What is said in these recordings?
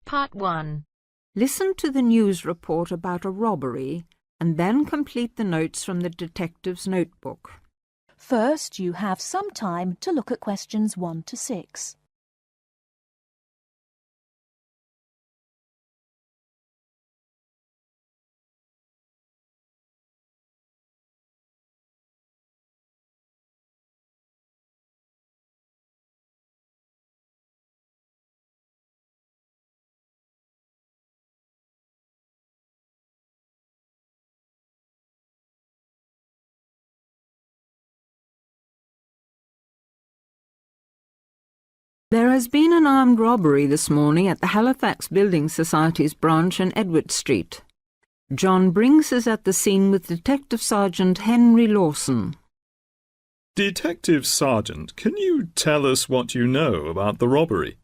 Part 1. Listen to the news report about a robbery and then complete the notes from the detective's notebook. First, you have some time to look at questions 1 to 6. There has been an armed robbery this morning at the Halifax Building Society's branch on Edward Street. John Briggs is at the scene with Detective Sergeant Henry Lawson. Detective Sergeant, can you tell us what you know about the robbery?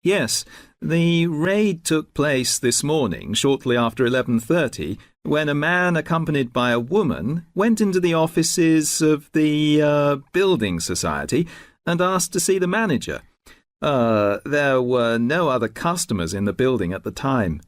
Yes, the raid took place this morning shortly after 11:30 when a man accompanied by a woman went into the offices of the Building Society and asked to see the manager. There were no other customers in the building at the time.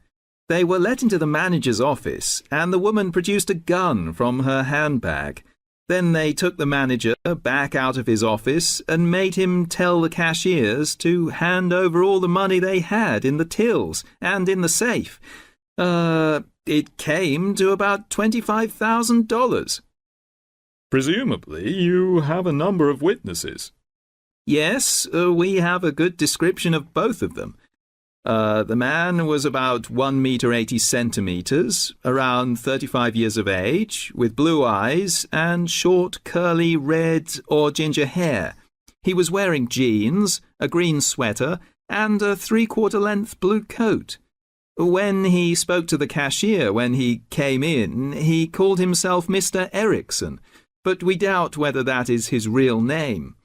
They were let into the manager's office, and the woman produced a gun from her handbag. Then they took the manager back out of his office and made him tell the cashiers to hand over all the money they had in the tills and in the safe. It came to about $25,000. Presumably you have a number of witnesses. Yes, we have a good description of both of them. The man was about 1 meter 80 centimeters, around 35 years of age, with blue eyes and short, curly red or ginger hair. He was wearing jeans, a green sweater, and a 3/4 length blue coat. When he spoke to the cashier when he came in, he called himself Mr. Erickson, but we doubt whether that is his real name.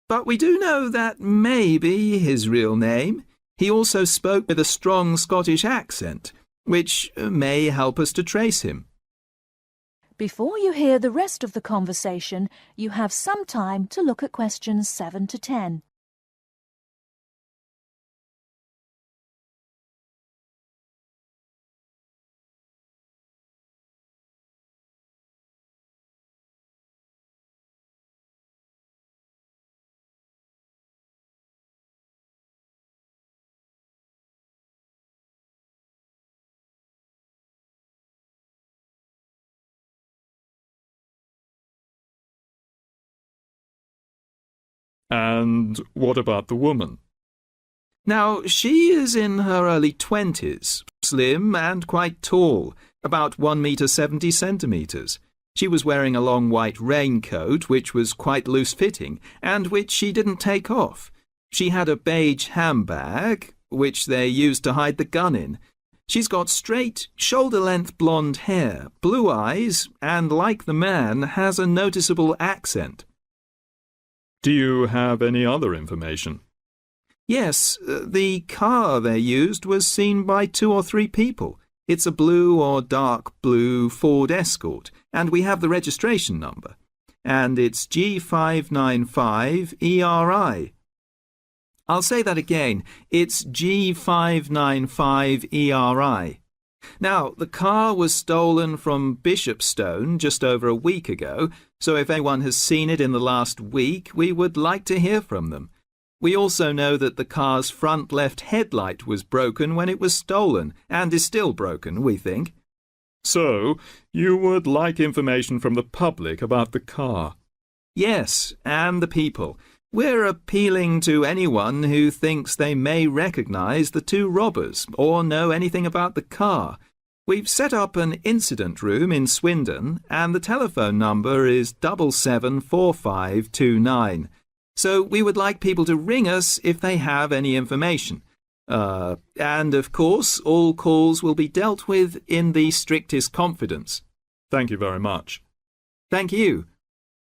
But we do know that may be his real name. He also spoke with a strong Scottish accent, which may help us to trace him. Before you hear the rest of the conversation, you have some time to look at questions 7 to 10. And what about the woman? Now, she is in her early 20s, slim and quite tall, about 1 meter 70 centimeters. She was wearing a long white raincoat, which was quite loose-fitting, and which she didn't take off. She had a beige handbag, which they used to hide the gun in. She's got straight, shoulder-length blonde hair, blue eyes, and, like the man, has a noticeable accent. Do you have any other information? Yes, the car they used was seen by 2 or 3 people. It's a blue or dark blue Ford Escort, and we have the registration number. And it's G595ERI. I'll say that again. It's G595ERI. Now, the car was stolen from Bishopstone just over a week ago, so if anyone has seen it in the last week, we would like to hear from them. We also know that the car's front left headlight was broken when it was stolen, and is still broken, we think. So, you would like information from the public about the car? Yes, and the people. We're appealing to anyone who thinks they may recognise the 2 robbers or know anything about the car. We've set up an incident room in Swindon, and the telephone number is 774529. So we would like people to ring us if they have any information. And of course, all calls will be dealt with in the strictest confidence. Thank you very much. Thank you.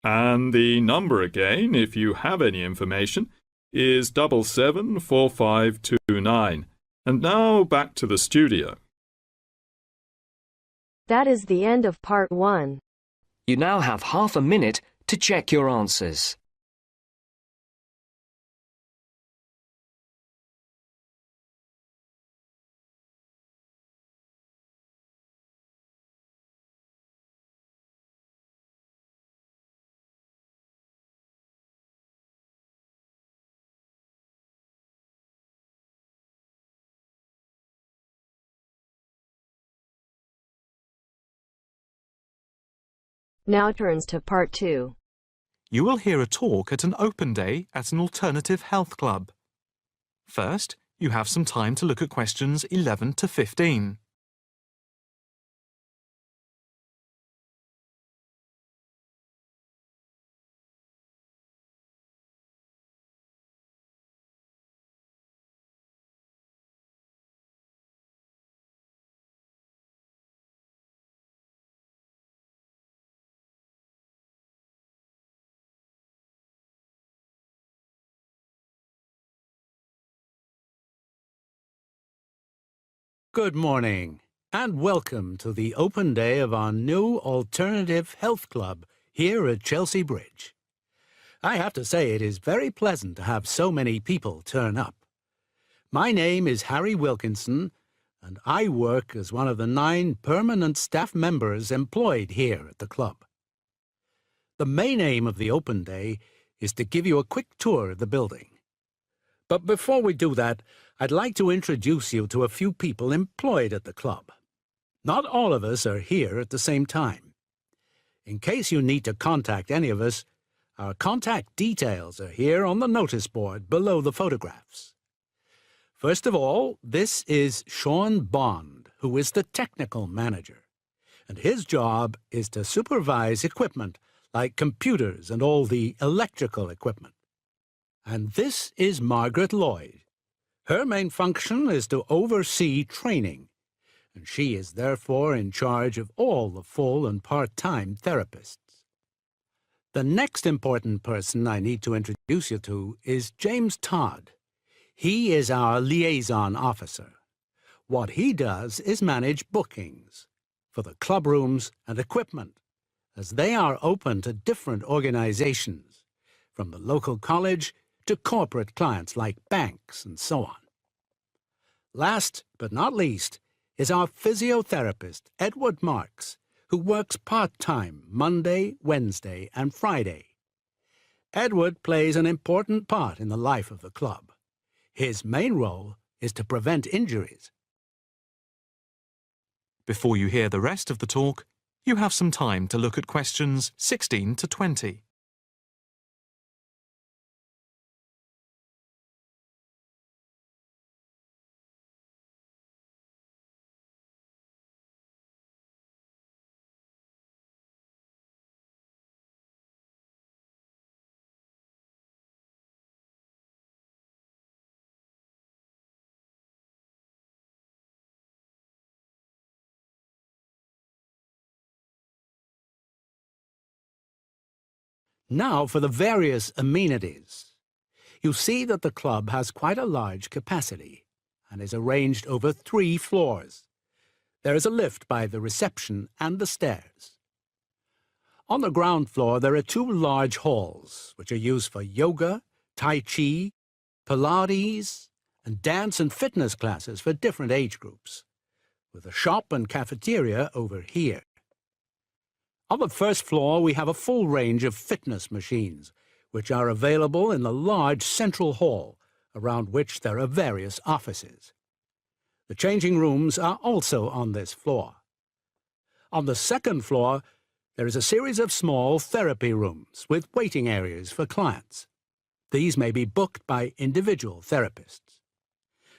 And the number again, if you have any information, is 774529. And now back to the studio. That is the end of part 1. You now have half a minute to check your answers. Now turns to part 2. You will hear a talk at an open day at an alternative health club. First, you have some time to look at questions 11 to 15. Good morning, and welcome to the open day of our new Alternative Health Club here at Chelsea Bridge. I have to say it is very pleasant to have so many people turn up. My name is Harry Wilkinson, and I work as one of the 9 permanent staff members employed here at the club. The main aim of the open day is to give you a quick tour of the building. But before we do that, I'd like to introduce you to a few people employed at the club. Not all of us are here at the same time. In case you need to contact any of us, our contact details are here on the notice board below the photographs. First of all, this is Sean Bond, who is the technical manager, and his job is to supervise equipment like computers and all the electrical equipment. And this is Margaret Lloyd. Her main function is to oversee training, and she is therefore in charge of all the full and part-time therapists. The next important person I need to introduce you to is James Todd. He is our liaison officer. What he does is manage bookings for the club rooms and equipment, as they are open to different organizations, from the local college to corporate clients like banks and so on. Last but not least is our physiotherapist, Edward Marks, who works part-time Monday, Wednesday, and Friday. Edward plays an important part in the life of the club. His main role is to prevent injuries. Before you hear the rest of the talk, you have some time to look at questions 16 to 20. Now for the various amenities. You see that the club has quite a large capacity and is arranged over 3 floors. There is a lift by the reception and the stairs. On the ground floor there are 2 large halls which are used for yoga, tai chi, Pilates, and dance and fitness classes for different age groups, with a shop and cafeteria over here. On the first floor, we have a full range of fitness machines, which are available in the large central hall, around which there are various offices. The changing rooms are also on this floor. On the second floor, there is a series of small therapy rooms with waiting areas for clients. These may be booked by individual therapists.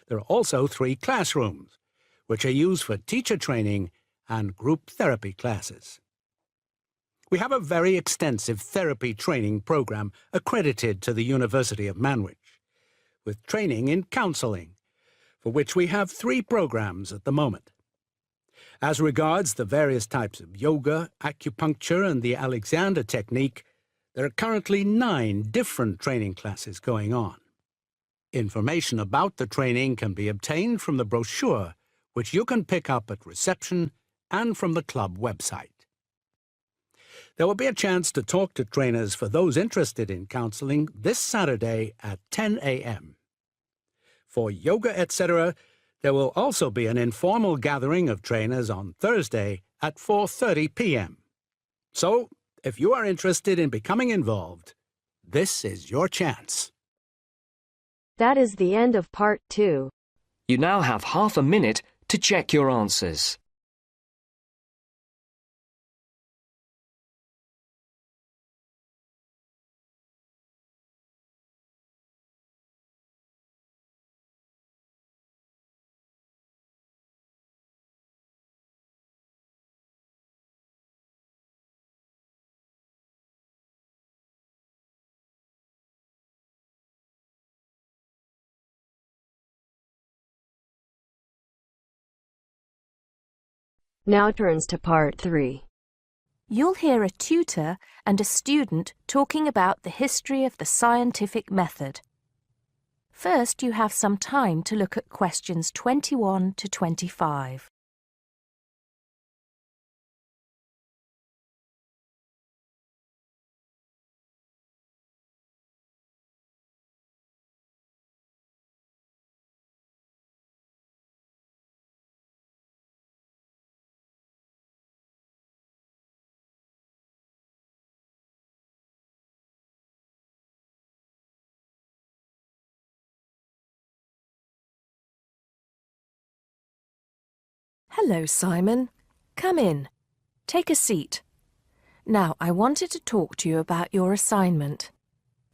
There are also 3 classrooms, which are used for teacher training and group therapy classes. We have a very extensive therapy training program accredited to the University of Manwich, with training in counselling, for which we have 3 programs at the moment. As regards the various types of yoga, acupuncture, and the Alexander technique, there are currently 9 different training classes going on. Information about the training can be obtained from the brochure, which you can pick up at reception and from the club website. There will be a chance to talk to trainers for those interested in counselling this Saturday at 10 a.m. For yoga, etc., there will also be an informal gathering of trainers on Thursday at 4:30 p.m. So, if you are interested in becoming involved, this is your chance. That is the end of part 2. You now have half a minute to check your answers. Now turns to part 3. You'll hear a tutor and a student talking about the history of the scientific method. First, you have some time to look at questions 21 to 25. Hello, Simon. Come in. Take a seat. Now, I wanted to talk to you about your assignment.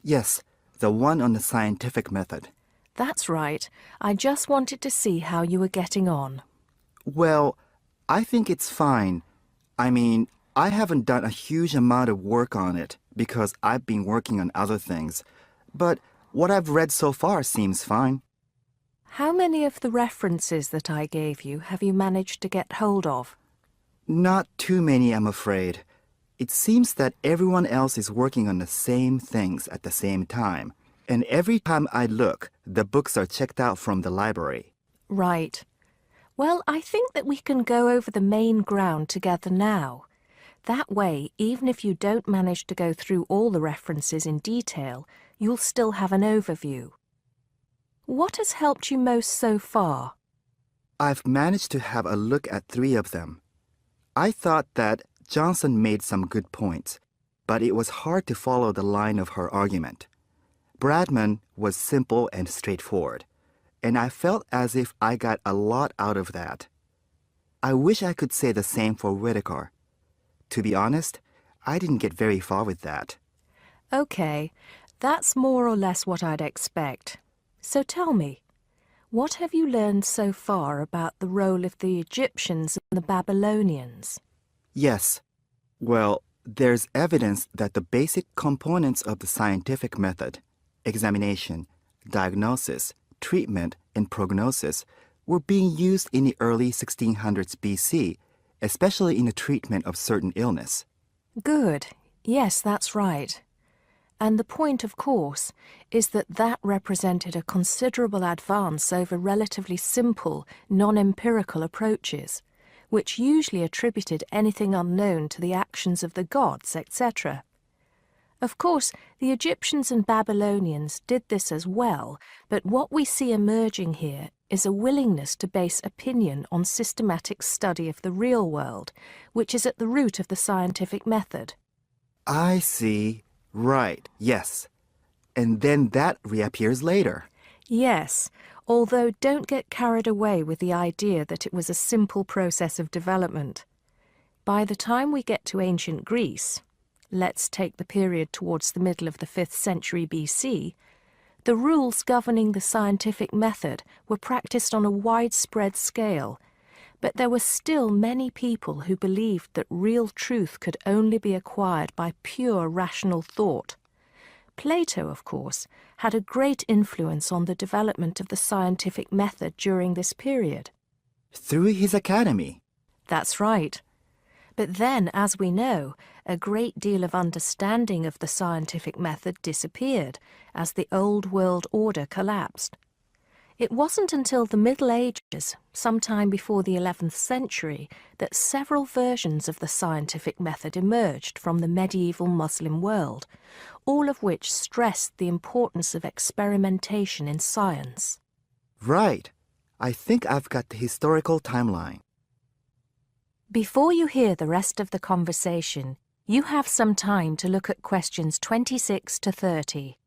Yes, the one on the scientific method. That's right. I just wanted to see how you were getting on. Well, I think it's fine. I mean, I haven't done a huge amount of work on it because I've been working on other things. But what I've read so far seems fine. How many of the references that I gave you have you managed to get hold of? Not too many, I'm afraid. It seems that everyone else is working on the same things at the same time. And every time I look, the books are checked out from the library. Right. Well, I think that we can go over the main ground together now. That way, even if you don't manage to go through all the references in detail, you'll still have an overview. What has helped you most so far? I've managed to have a look at 3 of them. I thought that Johnson made some good points, but it was hard to follow the line of her argument. Bradman was simple and straightforward, and I felt as if I got a lot out of that. I wish I could say the same for Whittaker. To be honest, I didn't get very far with that. Okay, that's more or less what I'd expect. So tell me, what have you learned so far about the role of the Egyptians and the Babylonians? Yes. Well, there's evidence that the basic components of the scientific method, examination, diagnosis, treatment, and prognosis, were being used in the early 1600s BC, especially in the treatment of certain illness. Good. Yes, that's right. And the point, of course, is that that represented a considerable advance over relatively simple, non-empirical approaches, which usually attributed anything unknown to the actions of the gods, etc. Of course, the Egyptians and Babylonians did this as well, but what we see emerging here is a willingness to base opinion on systematic study of the real world, which is at the root of the scientific method. I see. Right, yes. And then that reappears later. Yes, although don't get carried away with the idea that it was a simple process of development. By the time we get to ancient Greece, let's take the period towards the middle of the 5th century BC, the rules governing the scientific method were practiced on a widespread scale, but there were still many people who believed that real truth could only be acquired by pure rational thought. Plato, of course, had a great influence on the development of the scientific method during this period. Through his academy. That's right. But then, as we know, a great deal of understanding of the scientific method disappeared as the old world order collapsed. It wasn't until the Middle Ages, sometime before the 11th century, that several versions of the scientific method emerged from the medieval Muslim world, all of which stressed the importance of experimentation in science. Right. I think I've got the historical timeline. Before you hear the rest of the conversation, you have some time to look at questions 26 to 30.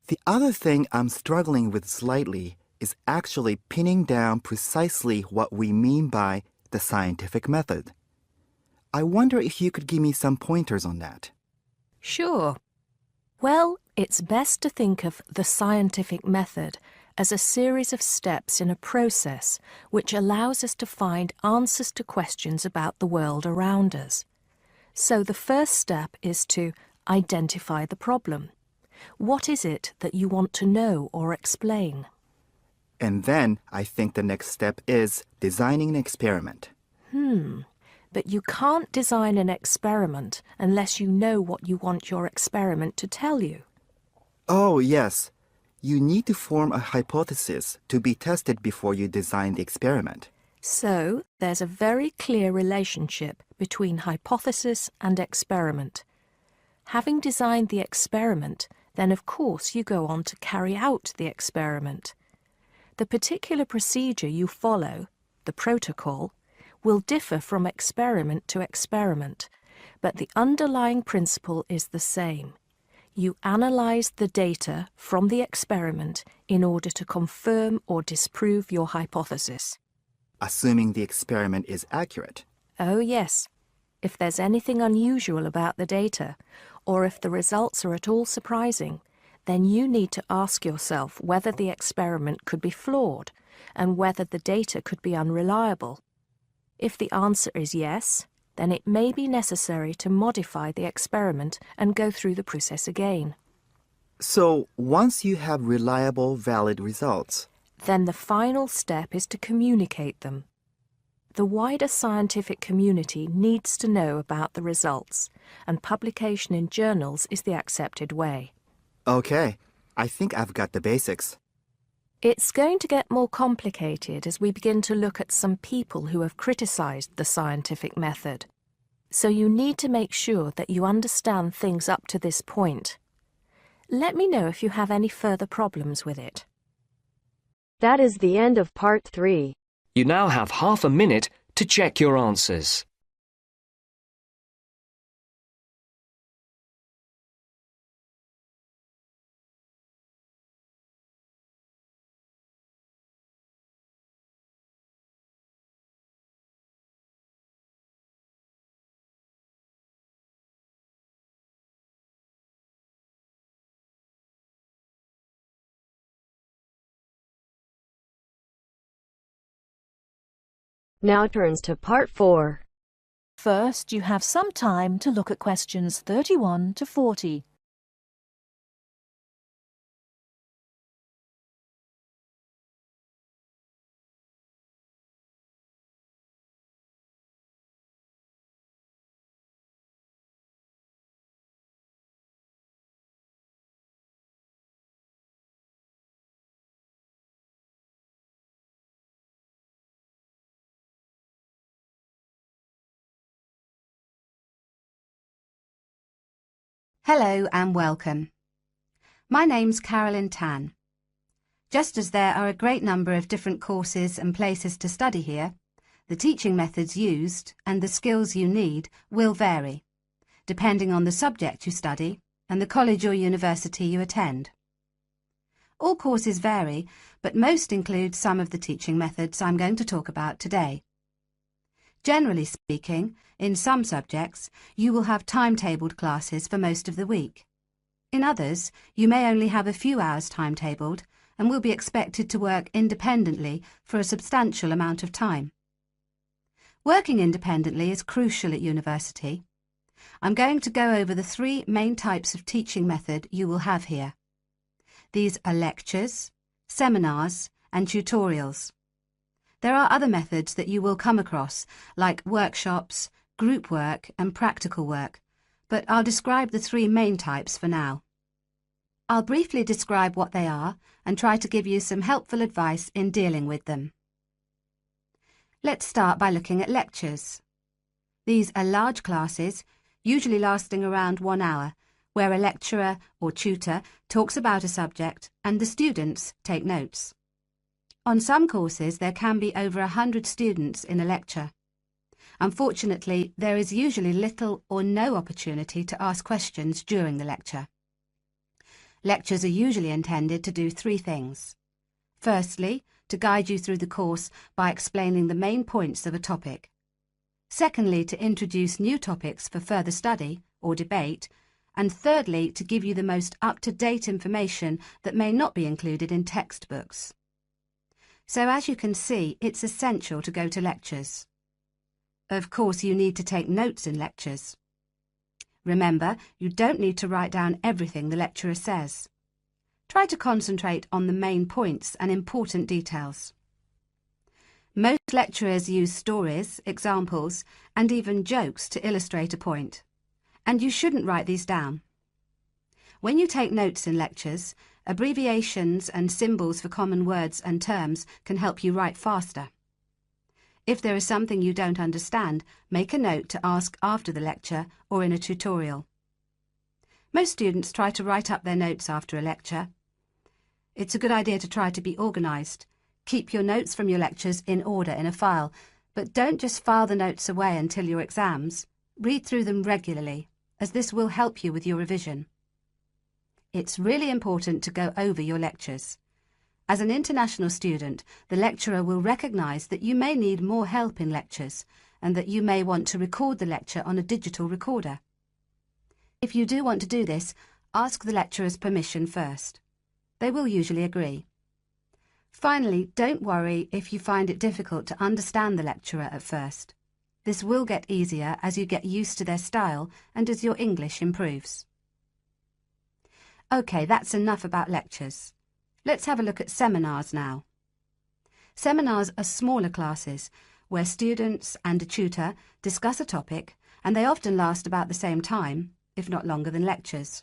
The other thing I'm struggling with slightly is actually pinning down precisely what we mean by the scientific method. I wonder if you could give me some pointers on that. Sure. Well, it's best to think of the scientific method as a series of steps in a process which allows us to find answers to questions about the world around us. So the first step is to identify the problem. What is it that you want to know or explain? And then I think the next step is designing an experiment. But you can't design an experiment unless you know what you want your experiment to tell you. Oh, yes. You need to form a hypothesis to be tested before you design the experiment. So, there's a very clear relationship between hypothesis and experiment. Having designed the experiment, then of course you go on to carry out the experiment. The particular procedure you follow, the protocol, will differ from experiment to experiment, but the underlying principle is the same. You analyse the data from the experiment in order to confirm or disprove your hypothesis. Assuming the experiment is accurate. Oh yes, if there's anything unusual about the data, or if the results are at all surprising, then you need to ask yourself whether the experiment could be flawed and whether the data could be unreliable. If the answer is yes, then it may be necessary to modify the experiment and go through the process again. So, once you have reliable, valid results, Then the final step is to communicate them. The wider scientific community needs to know about the results, and publication in journals is the accepted way. okay, I think I've got the basics. It's going to get more complicated as we begin to look at some people who have criticised the scientific method. So you need to make sure that you understand things up to this point. Let me know if you have any further problems with it. That is the end of part 3. You now have half a minute to check your answers. Now turns to part 4. First, you have some time to look at questions 31 to 40. Hello and welcome. My name's Carolyn Tan. Just as there are a great number of different courses and places to study here, the teaching methods used and the skills you need will vary, depending on the subject you study and the college or university you attend. All courses vary, but most include some of the teaching methods I'm going to talk about today. Generally speaking, in some subjects, you will have timetabled classes for most of the week. In others, you may only have a few hours timetabled and will be expected to work independently for a substantial amount of time. Working independently is crucial at university. I'm going to go over the 3 main types of teaching method you will have here. These are lectures, seminars, and tutorials. There are other methods that you will come across, like workshops, group work and practical work, but I'll describe the 3 main types for now. I'll briefly describe what they are and try to give you some helpful advice in dealing with them. Let's start by looking at lectures. These are large classes, usually lasting around 1 hour, where a lecturer or tutor talks about a subject and the students take notes. On some courses, there can be over 100 students in a lecture. Unfortunately, there is usually little or no opportunity to ask questions during the lecture. Lectures are usually intended to do 3 things. Firstly, to guide you through the course by explaining the main points of a topic. Secondly, to introduce new topics for further study or debate, and thirdly, to give you the most up-to-date information that may not be included in textbooks. So as you can see, it's essential to go to lectures. Of course, you need to take notes in lectures. Remember, you don't need to write down everything the lecturer says. Try to concentrate on the main points and important details. Most lecturers use stories, examples, and even jokes to illustrate a point, and you shouldn't write these down. When you take notes in lectures, abbreviations and symbols for common words and terms can help you write faster. If there is something you don't understand, make a note to ask after the lecture or in a tutorial. Most students try to write up their notes after a lecture. It's a good idea to try to be organised. Keep your notes from your lectures in order in a file, but don't just file the notes away until your exams. Read through them regularly, as this will help you with your revision. It's really important to go over your lectures. As an international student, the lecturer will recognise that you may need more help in lectures and that you may want to record the lecture on a digital recorder. If you do want to do this, ask the lecturer's permission first. They will usually agree. Finally, don't worry if you find it difficult to understand the lecturer at first. This will get easier as you get used to their style and as your English improves. OK, that's enough about lectures. Let's have a look at seminars now. Seminars are smaller classes where students and a tutor discuss a topic, and they often last about the same time, if not longer than lectures.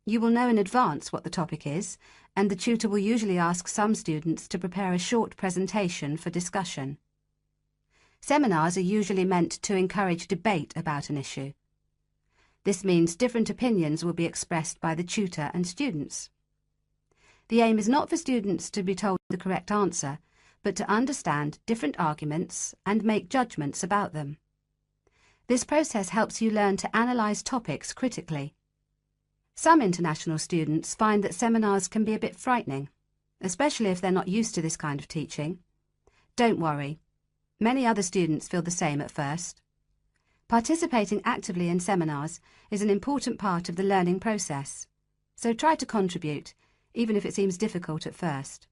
You will know in advance what the topic is, and the tutor will usually ask some students to prepare a short presentation for discussion. Seminars are usually meant to encourage debate about an issue. This means different opinions will be expressed by the tutor and students. The aim is not for students to be told the correct answer, but to understand different arguments and make judgments about them. This process helps you learn to analyse topics critically. Some international students find that seminars can be a bit frightening, especially if they're not used to this kind of teaching. Don't worry. Many other students feel the same at first. Participating actively in seminars is an important part of the learning process, so try to contribute, even if it seems difficult at first.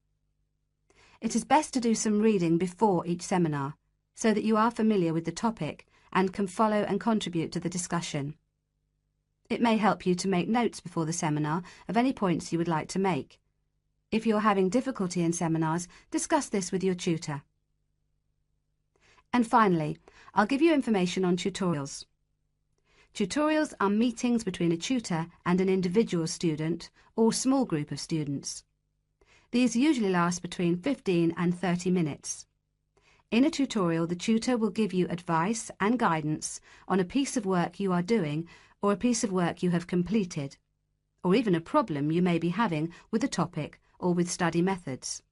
It is best to do some reading before each seminar, so that you are familiar with the topic and can follow and contribute to the discussion. It may help you to make notes before the seminar of any points you would like to make. If you're having difficulty in seminars, discuss this with your tutor. And finally, I'll give you information on tutorials. Tutorials are meetings between a tutor and an individual student or small group of students. These usually last between 15 and 30 minutes. In a tutorial, the tutor will give you advice and guidance on a piece of work you are doing or a piece of work you have completed, or even a problem you may be having with a topic or with study methods.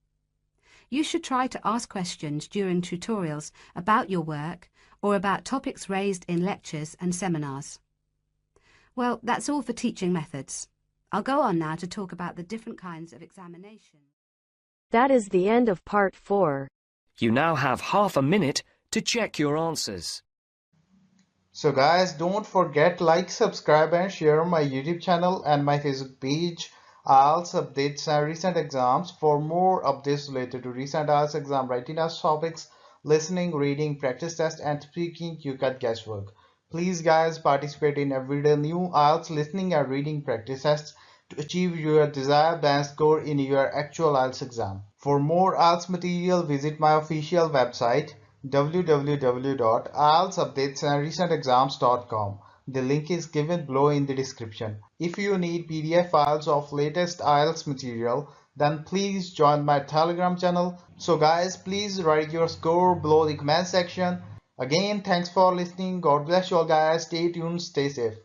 You should try to ask questions during tutorials about your work or about topics raised in lectures and seminars. Well, that's all for teaching methods. I'll go on now to talk about the different kinds of examination. That is the end of part 4. You now have half a minute to check your answers. So guys, don't forget like, subscribe and share my YouTube channel and my Facebook page, IELTS updates and recent exams. For more updates related to recent IELTS exam writing as topics, listening, reading, practice test and speaking, you got guesswork. Please guys, participate in everyday new IELTS listening and reading practice tests to achieve your desired band score in your actual IELTS exam. For more IELTS material, visit my official website www.ieltsupdatesandrecentexams.com. The link is given below in the description. If you need PDF files of latest IELTS material, then please join my Telegram channel. So guys, please write your score below the comment section. Again, thanks for listening. God bless you all guys. Stay tuned, stay safe.